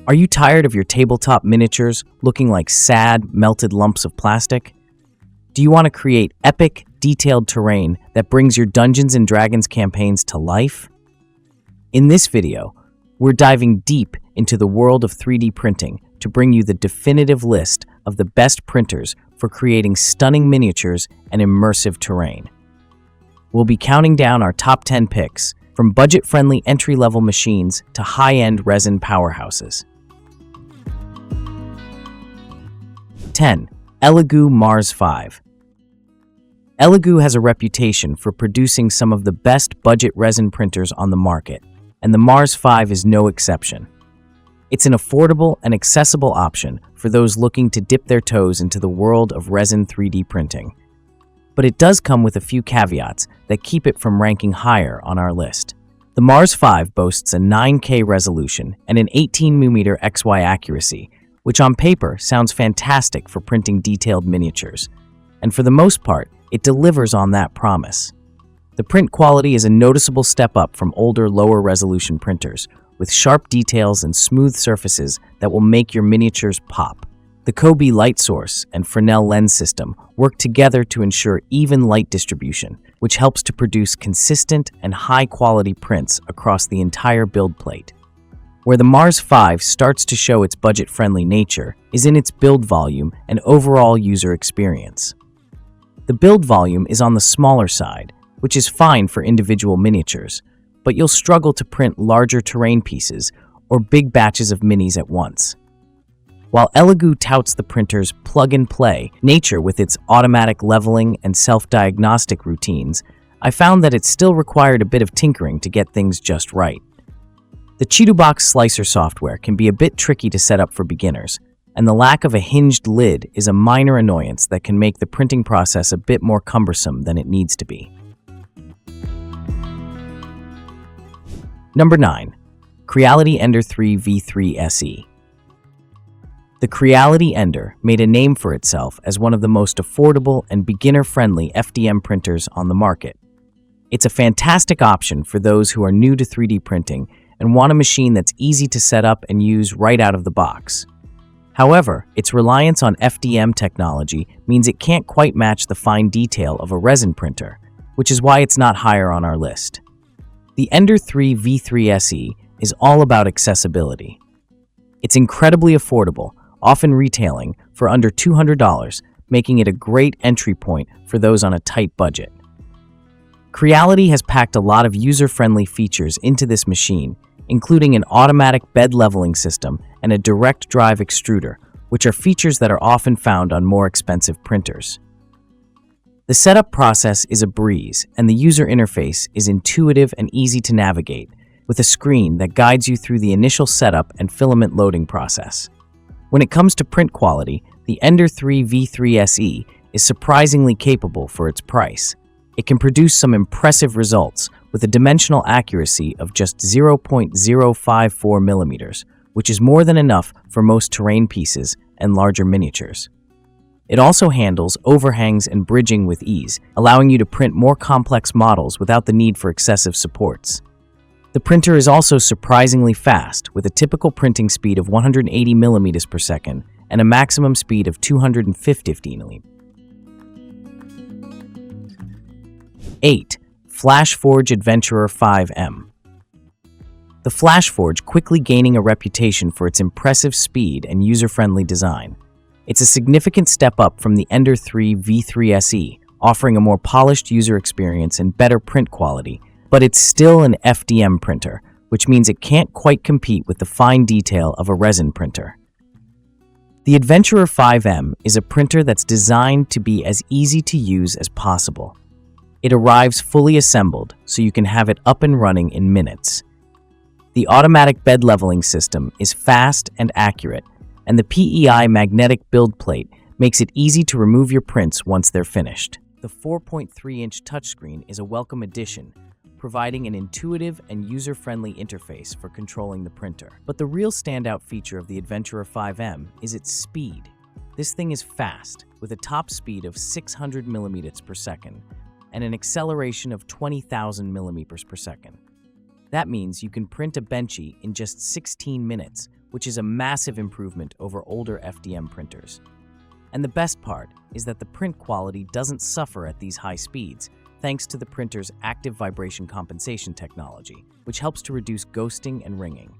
Are you tired of your tabletop miniatures looking like sad, melted lumps of plastic? Do you want to create epic, detailed terrain that brings your Dungeons & Dragons campaigns to life? In this video, we're diving deep into the world of 3D printing to bring you the definitive list of the best printers for creating stunning miniatures and immersive terrain. We'll be counting down our top 10 picks, from budget-friendly entry-level machines to high-end resin powerhouses. 10. ELEGOO Mars 5. ELEGOO has a reputation for producing some of the best budget resin printers on the market, and the Mars 5 is no exception. It's an affordable and accessible option for those looking to dip their toes into the world of resin 3D printing. But it does come with a few caveats that keep it from ranking higher on our list. The Mars 5 boasts a 9K resolution and an 18mm XY accuracy, which on paper sounds fantastic for printing detailed miniatures. And for the most part, it delivers on that promise. The print quality is a noticeable step up from older, lower resolution printers, with sharp details and smooth surfaces that will make your miniatures pop. The Kobe light source and Fresnel lens system work together to ensure even light distribution, which helps to produce consistent and high-quality prints across the entire build plate. Where the Mars 5 starts to show its budget-friendly nature is in its build volume and overall user experience. The build volume is on the smaller side, which is fine for individual miniatures, but you'll struggle to print larger terrain pieces or big batches of minis at once. While ELEGOO touts the printer's plug-and-play nature with its automatic leveling and self-diagnostic routines, I found that it still required a bit of tinkering to get things just right. The Cheetahbox slicer software can be a bit tricky to set up for beginners, and the lack of a hinged lid is a minor annoyance that can make the printing process a bit more cumbersome than it needs to be. Number 9. Creality Ender 3 V3 SE. The Creality Ender made a name for itself as one of the most affordable and beginner-friendly FDM printers on the market. It's a fantastic option for those who are new to 3D printing and want a machine that's easy to set up and use right out of the box. However, its reliance on FDM technology means it can't quite match the fine detail of a resin printer, which is why it's not higher on our list. The Ender 3 V3 SE is all about accessibility. It's incredibly affordable, often retailing for under $200, making it a great entry point for those on a tight budget. Creality has packed a lot of user-friendly features into this machine, including an automatic bed leveling system and a direct drive extruder, which are features that are often found on more expensive printers. The setup process is a breeze, and the user interface is intuitive and easy to navigate, with a screen that guides you through the initial setup and filament loading process. When it comes to print quality, the Ender 3 V3 SE is surprisingly capable for its price. It can produce some impressive results with a dimensional accuracy of just 0.054 millimeters, which is more than enough for most terrain pieces and larger miniatures. It also handles overhangs and bridging with ease, allowing you to print more complex models without the need for excessive supports. The printer is also surprisingly fast, with a typical printing speed of 180 millimeters per second and a maximum speed of 250 millimeters. 8. FLASHFORGE Adventurer 5M. The FLASHFORGE quickly gaining a reputation for its impressive speed and user-friendly design. It's a significant step up from the Ender 3 V3 SE, offering a more polished user experience and better print quality, but it's still an FDM printer, which means it can't quite compete with the fine detail of a resin printer. The Adventurer 5M is a printer that's designed to be as easy to use as possible. It arrives fully assembled, so you can have it up and running in minutes. The automatic bed leveling system is fast and accurate, and the PEI magnetic build plate makes it easy to remove your prints once they're finished. The 4.3-inch touchscreen is a welcome addition, providing an intuitive and user-friendly interface for controlling the printer. But the real standout feature of the Adventurer 5M is its speed. This thing is fast, with a top speed of 600 millimeters per second and an acceleration of 20,000 millimeters per second. That means you can print a benchy in just 16 minutes which is a massive improvement over older FDM printers. And the best part is that the print quality doesn't suffer at these high speeds, thanks to the printer's active vibration compensation technology, which helps to reduce ghosting and ringing.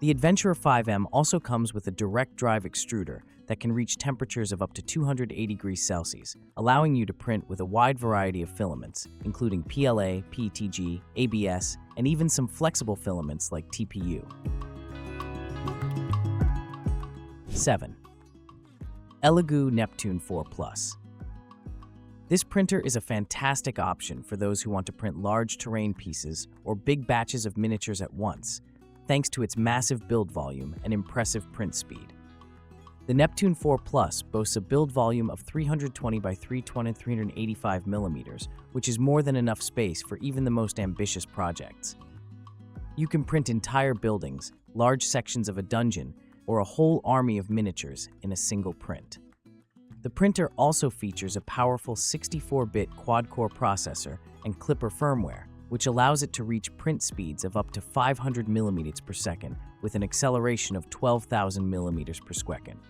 The Adventurer 5M also comes with a direct drive extruder that can reach temperatures of up to 280 degrees Celsius, allowing you to print with a wide variety of filaments, including PLA, PETG, ABS, and even some flexible filaments like TPU. 7. ELEGOO Neptune 4 Plus. This printer is a fantastic option for those who want to print large terrain pieces or big batches of miniatures at once, thanks to its massive build volume and impressive print speed. The Neptune 4 Plus boasts a build volume of 320 by 385 millimeters, which is more than enough space for even the most ambitious projects. You can print entire buildings, large sections of a dungeon, or a whole army of miniatures in a single print. The printer also features a powerful 64-bit quad-core processor and Clipper firmware, which allows it to reach print speeds of up to 500 millimeters per second with an acceleration of 12,000 millimeters per second.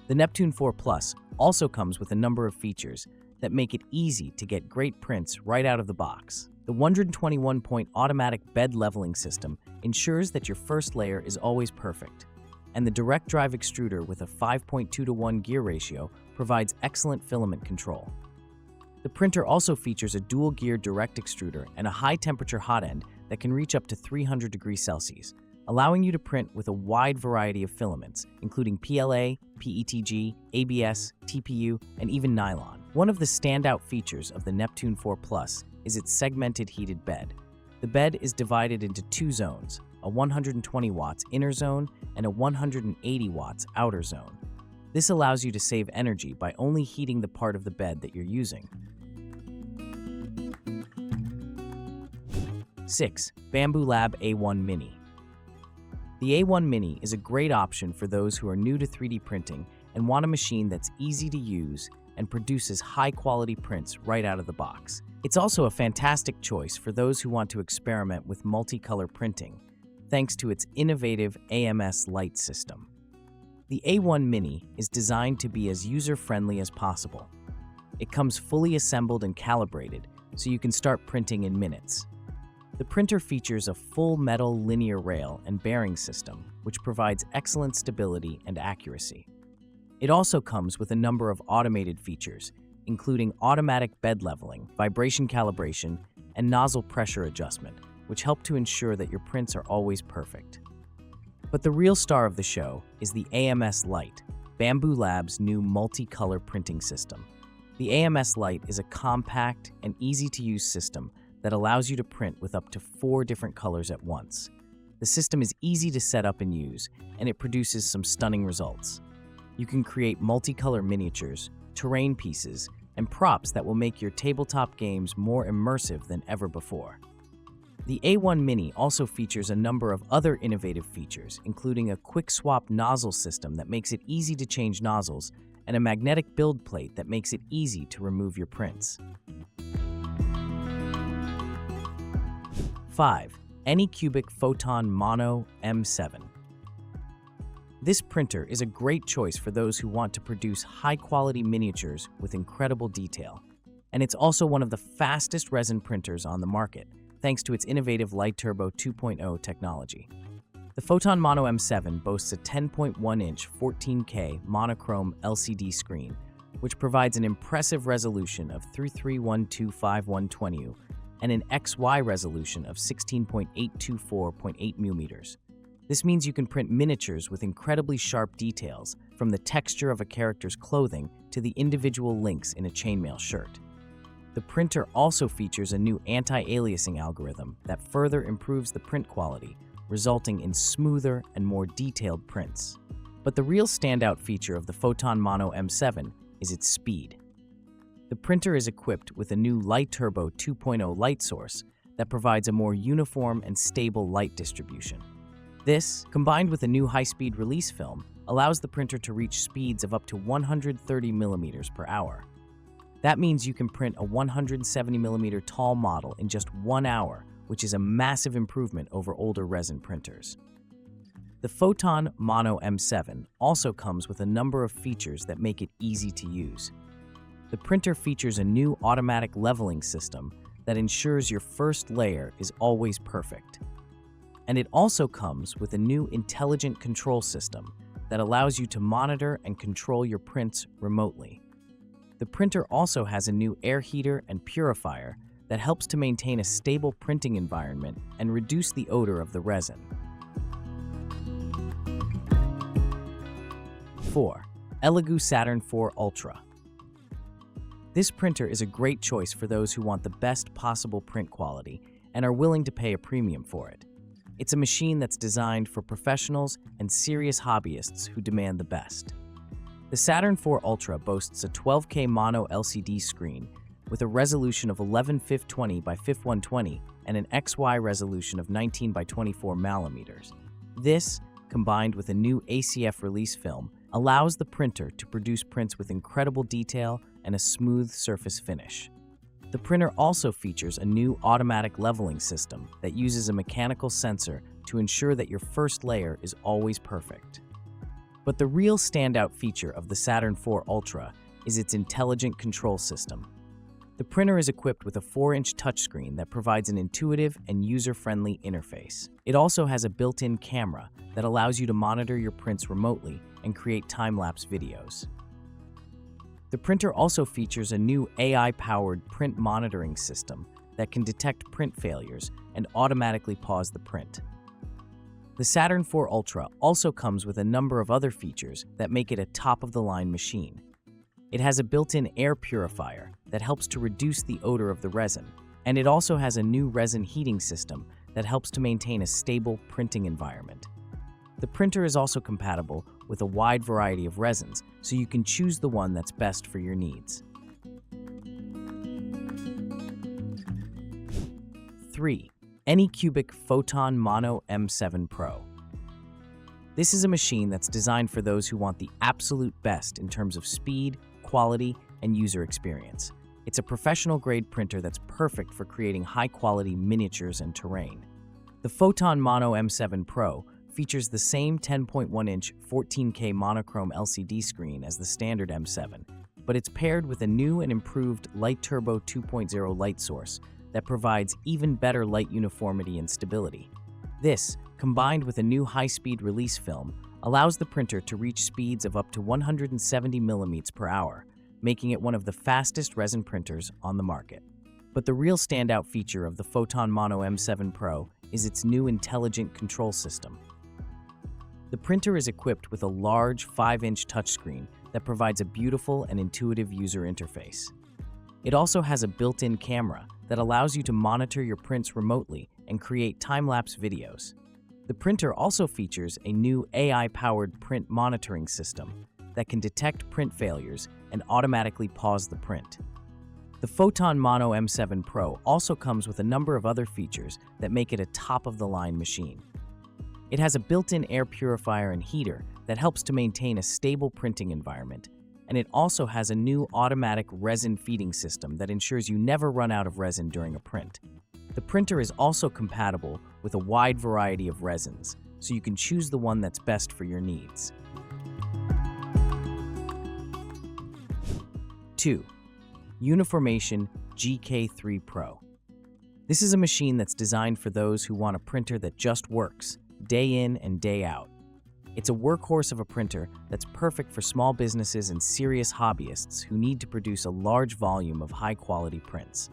The Neptune 4 Plus also comes with a number of features that make it easy to get great prints right out of the box. The 121-point automatic bed leveling system ensures that your first layer is always perfect, and the direct drive extruder with a 5.2:1 gear ratio provides excellent filament control. The printer also features a dual-gear direct extruder and a high-temperature hot end that can reach up to 300 degrees Celsius, allowing you to print with a wide variety of filaments, including PLA, PETG, ABS, TPU, and even nylon. One of the standout features of the Neptune 4 Plus is its segmented heated bed. The bed is divided into two zones, a 120 watts inner zone and a 180 watts outer zone. This allows you to save energy by only heating the part of the bed that you're using. 6. Bambu Lab A1 Mini. The A1 Mini is a great option for those who are new to 3D printing and want a machine that's easy to use and produces high-quality prints right out of the box. It's also a fantastic choice for those who want to experiment with multicolor printing, thanks to its innovative AMS light system. The A1 Mini is designed to be as user-friendly as possible. It comes fully assembled and calibrated, so you can start printing in minutes. The printer features a full metal linear rail and bearing system, which provides excellent stability and accuracy. It also comes with a number of automated features, including automatic bed leveling, vibration calibration, and nozzle pressure adjustment, which help to ensure that your prints are always perfect. But the real star of the show is the AMS Lite, Bambu Lab's new multicolor printing system. The AMS Lite is a compact and easy-to-use system that allows you to print with up to 4 different colors at once. The system is easy to set up and use, and it produces some stunning results. You can create multicolor miniatures, terrain pieces, and props that will make your tabletop games more immersive than ever before. The A1 Mini also features a number of other innovative features, including a quick swap nozzle system that makes it easy to change nozzles, and a magnetic build plate that makes it easy to remove your prints. 5. ANYCUBIC Photon Mono M7. This printer is a great choice for those who want to produce high-quality miniatures with incredible detail, and it's also one of the fastest resin printers on the market, thanks to its innovative Light Turbo 2.0 technology. The Photon Mono M7 boasts a 10.1-inch 14K monochrome LCD screen, which provides an impressive resolution of 3312x120 and an XY resolution of 16.824.8 millimeters. This means you can print miniatures with incredibly sharp details, from the texture of a character's clothing to the individual links in a chainmail shirt. The printer also features a new anti-aliasing algorithm that further improves the print quality, resulting in smoother and more detailed prints. But the real standout feature of the Photon Mono M7 is its speed. The printer is equipped with a new Light Turbo 2.0 light source that provides a more uniform and stable light distribution. This, combined with a new high-speed release film, allows the printer to reach speeds of up to 130 millimeters per hour. That means you can print a 170 millimeter tall model in just 1 hour, which is a massive improvement over older resin printers. The Photon Mono M7 also comes with a number of features that make it easy to use. The printer features a new automatic leveling system that ensures your first layer is always perfect. And it also comes with a new intelligent control system that allows you to monitor and control your prints remotely. The printer also has a new air heater and purifier that helps to maintain a stable printing environment and reduce the odor of the resin. 4. ELEGOO Saturn 4 Ultra. This printer is a great choice for those who want the best possible print quality and are willing to pay a premium for it. It's a machine that's designed for professionals and serious hobbyists who demand the best. The Saturn 4 Ultra boasts a 12K mono LCD screen with a resolution of 11/520 by 5/120 and an XY resolution of 19 by 24 millimeters. This, combined with a new ACF release film, allows the printer to produce prints with incredible detail and a smooth surface finish. The printer also features a new automatic leveling system that uses a mechanical sensor to ensure that your first layer is always perfect. But the real standout feature of the Saturn 4 Ultra is its intelligent control system. The printer is equipped with a 4-inch touchscreen that provides an intuitive and user-friendly interface. It also has a built-in camera that allows you to monitor your prints remotely and create time-lapse videos. The printer also features a new AI-powered print monitoring system that can detect print failures and automatically pause the print. The Saturn 4 Ultra also comes with a number of other features that make it a top-of-the-line machine. It has a built-in air purifier that helps to reduce the odor of the resin, and it also has a new resin heating system that helps to maintain a stable printing environment. The printer is also compatible with a wide variety of resins, so you can choose the one that's best for your needs. 3. ANYCUBIC Photon Mono M7 Pro. This is a machine that's designed for those who want the absolute best in terms of speed, quality, and user experience. It's a professional-grade printer that's perfect for creating high-quality miniatures and terrain. The Photon Mono M7 Pro features the same 10.1-inch 14K monochrome LCD screen as the standard M7, but it's paired with a new and improved Light Turbo 2.0 light source that provides even better light uniformity and stability. This, combined with a new high-speed release film, allows the printer to reach speeds of up to 170 millimeters per hour, making it one of the fastest resin printers on the market. But the real standout feature of the Photon Mono M7 Pro is its new intelligent control system. The printer is equipped with a large 5-inch touchscreen that provides a beautiful and intuitive user interface. It also has a built-in camera that allows you to monitor your prints remotely and create time-lapse videos. The printer also features a new AI-powered print monitoring system that can detect print failures and automatically pause the print. The Photon Mono M7 Pro also comes with a number of other features that make it a top-of-the-line machine. It has a built-in air purifier and heater that helps to maintain a stable printing environment, and it also has a new automatic resin feeding system that ensures you never run out of resin during a print. The printer is also compatible with a wide variety of resins, so you can choose the one that's best for your needs. 2. Uniformation GK3 Pro. This is a machine that's designed for those who want a printer that just works, day in and day out. It's a workhorse of a printer that's perfect for small businesses and serious hobbyists who need to produce a large volume of high-quality prints.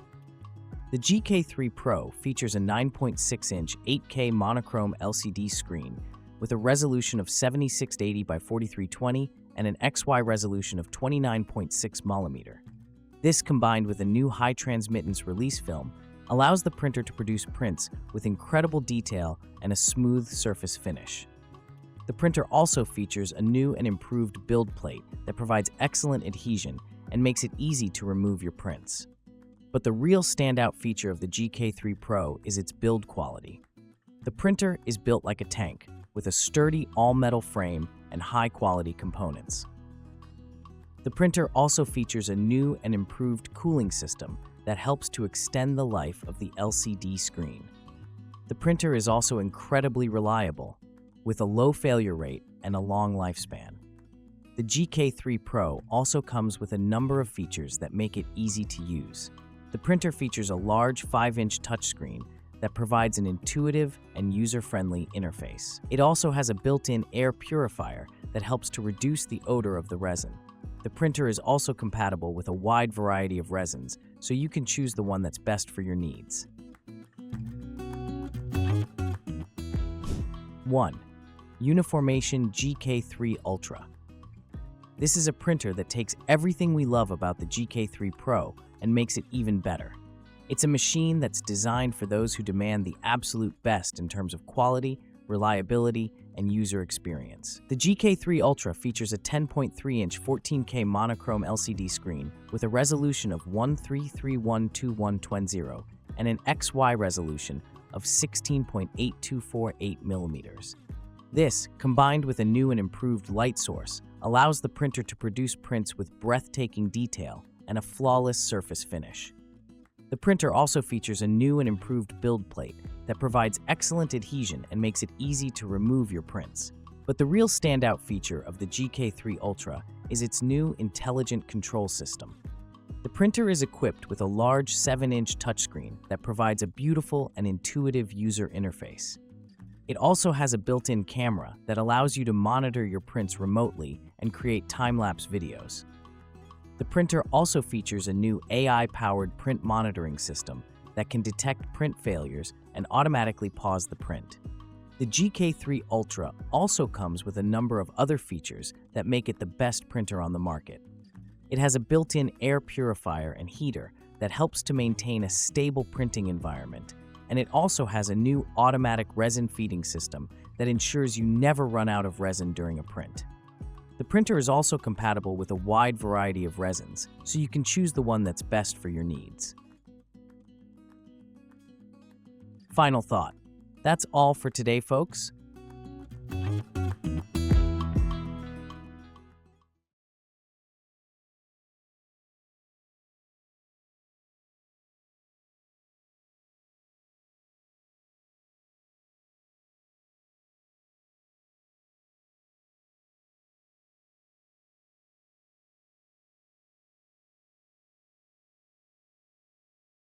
The GK3 Pro features a 9.6-inch 8K monochrome LCD screen with a resolution of 7680 by 4320 and an XY resolution of 29.6 millimeter. This, combined with a new high transmittance release film, allows the printer to produce prints with incredible detail and a smooth surface finish. The printer also features a new and improved build plate that provides excellent adhesion and makes it easy to remove your prints. But the real standout feature of the GK3 Pro is its build quality. The printer is built like a tank, with a sturdy all-metal frame and high-quality components. The printer also features a new and improved cooling system that helps to extend the life of the LCD screen. The printer is also incredibly reliable. with a low failure rate and a long lifespan. The GK3 Pro also comes with a number of features that make it easy to use. The printer features a large 5-inch touchscreen that provides an intuitive and user-friendly interface. It also has a built-in air purifier that helps to reduce the odor of the resin. The printer is also compatible with a wide variety of resins, so you can choose the one that's best for your needs. 1. Uniformation GK3 Ultra. This is a printer that takes everything we love about the GK3 Pro and makes it even better. It's a machine that's designed for those who demand the absolute best in terms of quality, reliability, and user experience. The GK3 Ultra features a 10.3-inch 14K monochrome LCD screen with a resolution of 13312120 and an XY resolution of 16.8248 millimeters. This, combined with a new and improved light source, allows the printer to produce prints with breathtaking detail and a flawless surface finish. The printer also features a new and improved build plate that provides excellent adhesion and makes it easy to remove your prints. But the real standout feature of the GK3 Ultra is its new intelligent control system. The printer is equipped with a large 7-inch touchscreen that provides a beautiful and intuitive user interface. It also has a built-in camera that allows you to monitor your prints remotely and create time-lapse videos. The printer also features a new AI-powered print monitoring system that can detect print failures and automatically pause the print. The GK3 Ultra also comes with a number of other features that make it the best printer on the market. It has a built-in air purifier and heater that helps to maintain a stable printing environment, and it also has a new automatic resin feeding system that ensures you never run out of resin during a print. The printer is also compatible with a wide variety of resins, so you can choose the one that's best for your needs. Final thought. That's all for today, folks.